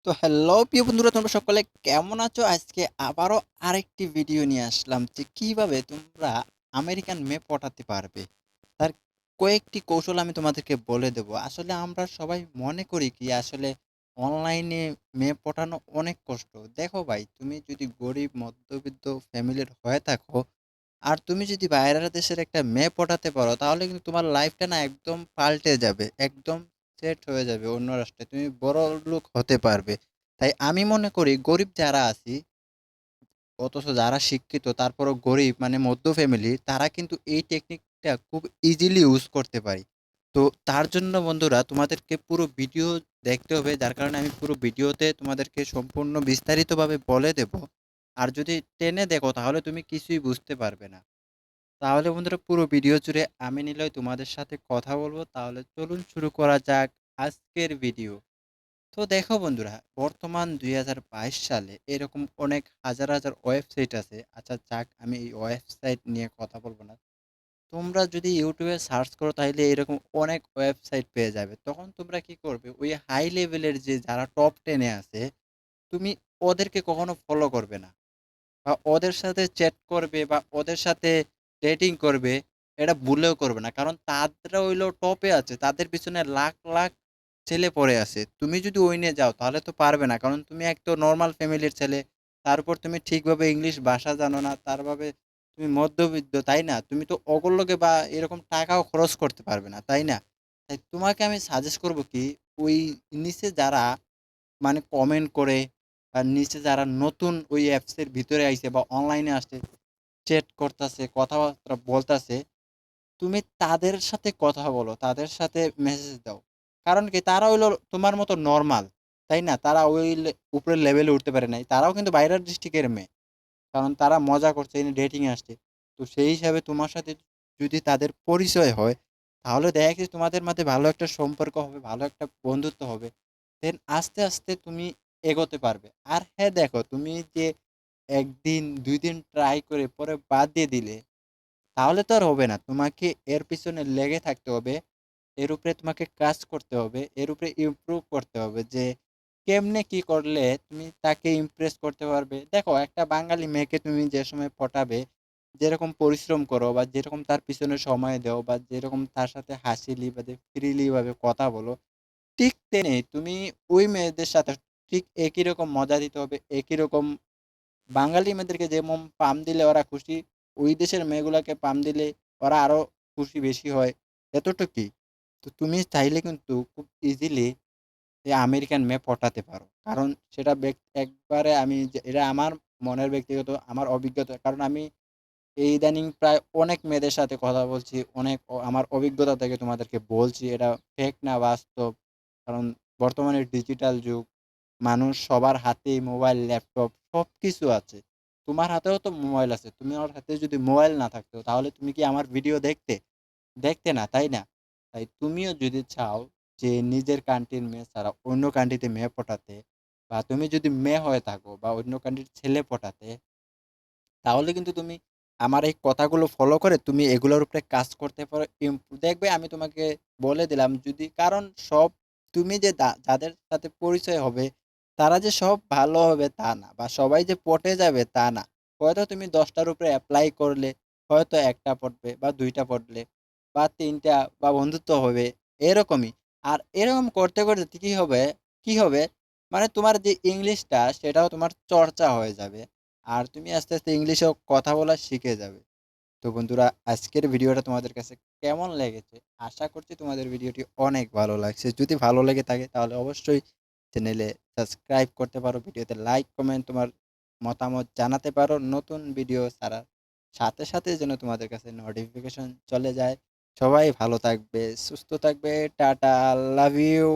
তো হ্যালো প্রিয় বন্ধুরা, তোমরা সকলে কেমন আছো? আজকে আবারও আরেকটি ভিডিও নিয়ে আসলাম যে কিভাবে তোমরা আমেরিকান মেয়ে পটাতে পারবে। তার কয়েকটি কৌশল আমি তোমাদেরকে বলে দেব। আসলে আমরা সবাই মনে করি কি আসলে অনলাইনে মেয়ে পটানো অনেক কষ্ট। দেখো ভাই, তুমি যদি গরিব মধ্যবিত্ত ফ্যামিলির হয়ে থাকো আর তুমি যদি বাইরের দেশের একটা মেয়ে পটাতে পারো, তাহলে কিন্তু তোমার লাইফটা না একদম পাল্টে যাবে, একদম সেট হয়ে যাবে। অন্য রাষ্ট্রে তুমি বড় লোক হতে পারবে। তাই আমি মনে করি গরিব যারা আছি, অথচ যারা শিক্ষিত তারপরও গরিব মানে মধ্য ফ্যামিলি, তারা কিন্তু এই টেকনিকটা খুব ইজিলি ইউজ করতে পারি। তো তার জন্য বন্ধুরা তোমাদেরকে পুরো ভিডিও দেখতে হবে, যার কারণে আমি পুরো ভিডিওতে তোমাদেরকে সম্পূর্ণ বিস্তারিতভাবে বলে দেব। আর যদি টেনে দেখো তাহলে তুমি কিছুই বুঝতে পারবে না। তাহলে বন্ধুরা পুরো ভিডিও জুড়ে আমি নিলয় তোমাদের সাথে কথা বলবো। তাহলে চলুন শুরু করা যাক আজকের ভিডিও। তো দেখো বন্ধুরা, বর্তমান 2022 সালে এরকম অনেক হাজার হাজার ওয়েবসাইট আছে। আচ্ছা যাক, আমি এই ওয়েবসাইট নিয়ে কথা বলবো না। তোমরা যদি ইউটিউবে সার্চ করো তাহলে এরকম অনেক ওয়েবসাইট পেয়ে যাবে। তখন তোমরা কি করবে, ওই হাই লেভেলের যে যারা টপ টেনে আছে, তুমি ওদেরকে কখনো ফলো করবে না বা ওদের সাথে চ্যাট করবে বা ওদের সাথে ডেটিং করবে, এটা ভুলেও করবে না। কারণ তারা হইলো টপে আছে, তাদের পিছনে লাখ লাখ ছেলে পড়ে আছে। তুমি যদি ওই নিয়ে যাও তাহলে তো পারবে না, কারণ তুমি এক তো নর্মাল ফ্যামিলির ছেলে, তারপর তুমি ঠিকভাবে ইংলিশ ভাষা জানো না, তারভাবে তুমি মধ্যবিত্ত, তাই না? তুমি তো অগল্যকে বা এরকম টাকাও খরচ করতে পারবে না, তাই না? তাই তোমাকে আমি সাজেস্ট করব কি, ওই নিচে যারা মানে কমেন্ট করে আর নিচে যারা নতুন ওই অ্যাপসের ভিতরে আইছে বা অনলাইনে আসছে, চ্যাট করতেছে, কথাবার্তা বলতেছে, তুমি তাদের সাথে কথা বলো, তাদের সাথে মেসেজ দাও। কারণ কি, তারা হইলো তোমার মতো নর্মাল, তাই না? তারা ওই উপরের লেভেলে উঠতে পারে নাই, তারাও কিন্তু বাইরের ডিস্ট্রিক্টের মেয়ে। কারণ তারা মজা করছে, এনে ডেটিংয়ে আসছে। তো সেই হিসাবে তোমার সাথে যদি তাদের পরিচয় হয়, তাহলে দেখা গেছে তোমাদের মধ্যে ভালো একটা সম্পর্ক হবে, ভালো একটা বন্ধুত্ব হবে। দেন আস্তে আস্তে তুমি এগোতে পারবে। আর হ্যাঁ দেখো, তুমি যে ১ দিন ২ দিন ট্রাই করে পরে বাদ দিয়ে দিলে, তাহলে তো আর হবে না। তোমাকে এর পিছনে লেগে থাকতে হবে। এর উপরে তোমাকে কাজ করতে হবে। এর উপরে ইমপ্রুভ করতে হবে যে কেমনে কি করলে তুমি তাকে ইমপ্রেস করতে পারবে। দেখো, একটা বাঙালি মেয়েকে তুমি যে সময় পটাবে, যেরকম পরিশ্রম করো বা যেরকম তার পিছনে সময় দাও বা যেরকম তার সাথে হাসিলি বাদে ফ্রিলি ভাবে কথা বলো, ঠিক তেমনি তুমি ওই মেয়েদের সাথে ঠিক একই রকম মজা দিতে হবে। একই রকম বাঙালি মেয়েদেরকে যেমন পাম দিলে ওরা খুশি, ওই দেশের মেয়েগুলাকে পাম দিলে ওরা আরো খুশি বেশি হয়। এতটুকুই। তো তুমি চাইলে কিন্তু খুব ইজিলি এই আমেরিকান মেয়ে পটাতে পারো। কারণ সেটা একবারে আমি এটা আমার মনের ব্যক্তিগত আমার অভিজ্ঞতা। কারণ আমি এই ইদানিং প্রায় অনেক মেয়েদের সাথে কথা বলছি। অনেক আমার অভিজ্ঞতা থেকে তোমাদেরকে বলছি। এটা ফেক না বাস্তব। কারণ বর্তমানে ডিজিটাল যুগ। মানুষ সবার হাতেই মোবাইল, ল্যাপটপ সবকিছু আছে। তোমার হাতেও তো মোবাইল আছে। তোমার হাতে যদি মোবাইল না থাকতো তাহলে তুমি কি আমার ভিডিও দেখতে? দেখতে না, তাই না? তাই তুমিও যদি চাও যে নিজের কান্ট্রির মেয়ে ছাড়া অন্য কান্ট্রিতে মেয়ে পটাতে, বা তুমি যদি মেয়ে হয়ে থাকো বা অন্য কান্ট্রির ছেলে পটাতে, তাহলে কিন্তু তুমি আমার এই কথাগুলো ফলো করে তুমি এগুলোর উপরে কাজ করতে পারো। দেখবে আমি তোমাকে বলে দিলাম, যদি কারণ সব তুমি যে যাদের সাথে পরিচয় হবে তারা যে সব ভালো হবে তা না, বা সবাই যে পটে যাবে তা না। হয়তো তুমি ১০টার উপরে অ্যাপ্লাই করলে হয়তো একটা পটবে বা ২টা পটলে বা ৩টা বা বন্ধুত্ব হবে, এরকমই। আর এরকম করতে করতে কি হবে, মানে তোমার যে ইংলিশটা সেটাও তোমার চর্চা হয়ে যাবে। আর তুমি আস্তে আস্তে ইংলিশেও কথা বলা শিখে যাবে। তো বন্ধুরা, আজকের ভিডিওটা তোমাদের কাছে কেমন লেগেছে? আশা করছি তোমাদের ভিডিওটি অনেক ভালো লাগছে। যদি ভালো লেগে থাকে তাহলে অবশ্যই চ্যানেলে সাবস্ক্রাইব করতে পারো, ভিডিওতে লাইক কমেন্ট তোমার মতামত জানাতে পারো। নতুন ভিডিও ছাড়ার সাথে সাথে যেন তোমাদের কাছে নোটিফিকেশন চলে যায়। সবাই ভালো থাকবে, সুস্থ থাকবে। Tata, love you.